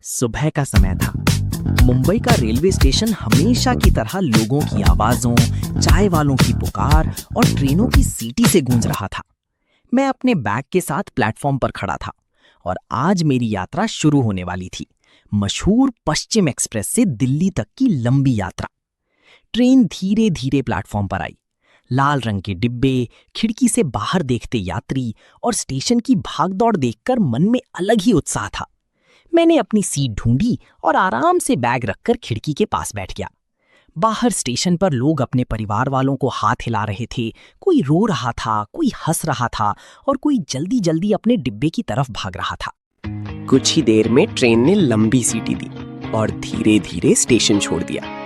सुबह का समय था। मुंबई का रेलवे स्टेशन हमेशा की तरह लोगों की आवाजों, चाय वालों की पुकार और ट्रेनों की सीटी से गूंज रहा था। मैं अपने बैग के साथ प्लेटफॉर्म पर खड़ा था और आज मेरी यात्रा शुरू होने वाली थी। मशहूर पश्चिम एक्सप्रेस से दिल्ली तक की लंबी यात्रा। ट्रेन धीरे धीरे प्लेटफॉर्म पर आई। लाल रंग के डिब्बे, खिड़की से बाहर देखते यात्री और स्टेशन की भागदौड़ देखकर मन में अलग ही उत्साह था। मैंने अपनी सीट ढूंढी और आराम से बैग रखकर खिड़की के पास बैठ गया। बाहर स्टेशन पर लोग अपने परिवार वालों को हाथ हिला रहे थे। कोई रो रहा था, कोई हंस रहा था और कोई जल्दी जल्दी अपने डिब्बे की तरफ भाग रहा था। कुछ ही देर में ट्रेन ने लंबी सीटी दी और धीरे धीरे स्टेशन छोड़ दिया।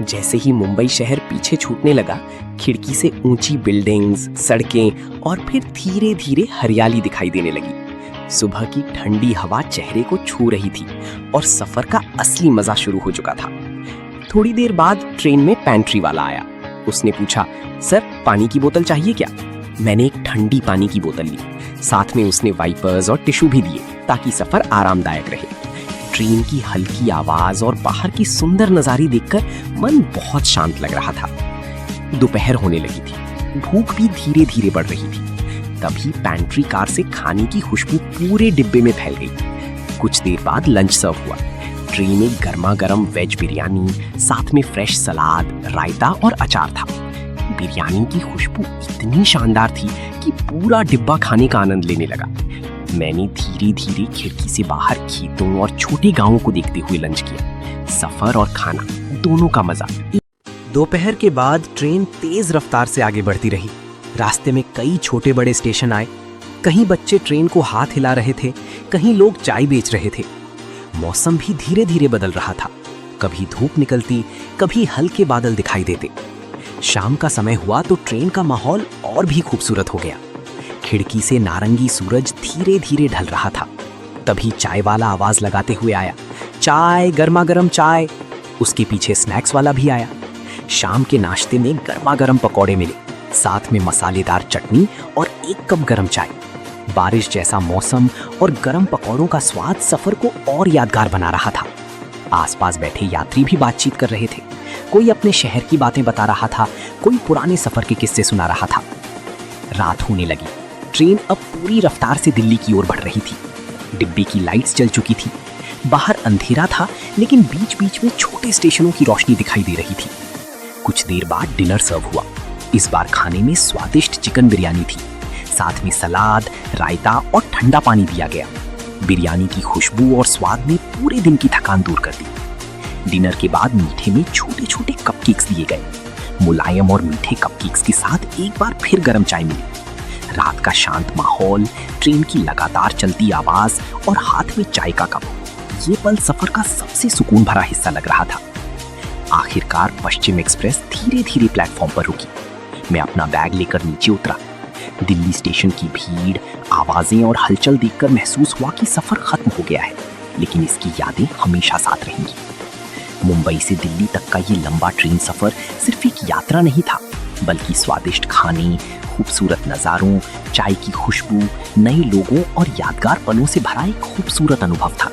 जैसे ही मुंबई शहर पीछे छूटने लगा, खिड़की से ऊंची बिल्डिंग्स, सड़कें और फिर धीरे धीरे हरियाली दिखाई देने लगी। सुबह की ठंडी हवा चेहरे को छू रही थी और सफर का असली मजा शुरू हो चुका था। थोड़ी देर बाद ट्रेन में पैंट्री वाला आया। उसने पूछा, सर पानी की बोतल चाहिए क्या? मैंने एक ठंडी पानी की बोतल ली। साथ में उसने वाइपर्स और टिश्यू भी दिए ताकि सफर आरामदायक रहे। ट्रेन की हल्की आवाज और बाहर की सुंदर नजारे देखकर मन बहुत शांत लग रहा था। दोपहर होने लगी थी, भूख भी धीरे धीरे बढ़ रही थी। तभी पैंट्री कार से खाने की खुशबू पूरे डिब्बे में फैल गई। कुछ देर बाद लंच सर्व हुआ। ट्रे में गर्मा गर्म वेज बिरयानी, साथ में फ्रेश सलाद, रायता और अचार था। बिरयानी की खुशबू इतनी शानदार थी कि पूरा डिब्बा खाने का आनंद लेने लगा। मैंने धीरे धीरे खिड़की से बाहर खेतों और छोटे गांवों को देखते हुए लंच किया। सफर और खाना दोनों का मजा। दोपहर के बाद ट्रेन तेज रफ्तार से आगे बढ़ती रही। रास्ते में कई छोटे बड़े स्टेशन आए। कहीं बच्चे ट्रेन को हाथ हिला रहे थे, कहीं लोग चाय बेच रहे थे। मौसम भी धीरे धीरे बदल रहा था। कभी धूप निकलती, कभी हल्के बादल दिखाई देते। शाम का समय हुआ तो ट्रेन का माहौल और भी खूबसूरत हो गया। खिड़की से नारंगी सूरज धीरे धीरे ढल रहा था। तभी चाय वाला आवाज लगाते हुए आया, चाय, गर्मा गर्म चाय। उसके पीछे स्नैक्स वाला भी आया। शाम के नाश्ते में गर्मा गर्म पकौड़े मिले, साथ में मसालेदार चटनी और एक कप गर्म चाय। बारिश जैसा मौसम और गर्म पकौड़ों का स्वाद सफर को और यादगार बना रहा था। आसपास बैठे यात्री भी बातचीत कर रहे थे। कोई अपने शहर की बातें बता रहा था, कोई पुराने सफर के किस्से सुना रहा था। रात होने लगी। ट्रेन अब पूरी रफ्तार से दिल्ली की ओर बढ़ रही थी। डिब्बे की लाइट्स जल चुकी थी। बाहर अंधेरा था, लेकिन बीच बीच में छोटे स्टेशनों की रोशनी दिखाई दे रही थी। कुछ देर बाद डिनर सर्व हुआ। इस बार खाने में स्वादिष्ट चिकन बिरयानी थी। साथ में सलाद, रायता और ठंडा पानी दिया गया। बिरयानी की खुशबू और स्वाद ने पूरे दिन की थकान दूर कर दी। डिनर के बाद मीठे में छोटे छोटे कपकेक्स दिए गए। मुलायम और मीठे कपकेक्स के साथ एक बार फिर गर्म चाय मिली। रात का शांत माहौल, ट्रेन की लगातार चलती आवाज और हाथ में चाय का कप, ये पल सफर का सबसे सुकून भरा हिस्सा लग रहा था। आखिरकार पश्चिम एक्सप्रेस धीरे धीरे प्लेटफॉर्म पर रुकी। मैं अपना बैग लेकर नीचे उतरा। दिल्ली स्टेशन की भीड़, आवाजें और हलचल देखकर महसूस हुआ कि सफर खत्म हो गया है, लेकिन इसकी यादें हमेशा साथ रहेंगी। मुंबई से दिल्ली तक का ये लंबा ट्रेन सफर सिर्फ एक यात्रा नहीं था, बल्कि स्वादिष्ट खाने, खूबसूरत नज़ारों, चाय की खुशबू, नए लोगों और यादगार पलों से भरा एक खूबसूरत अनुभव था।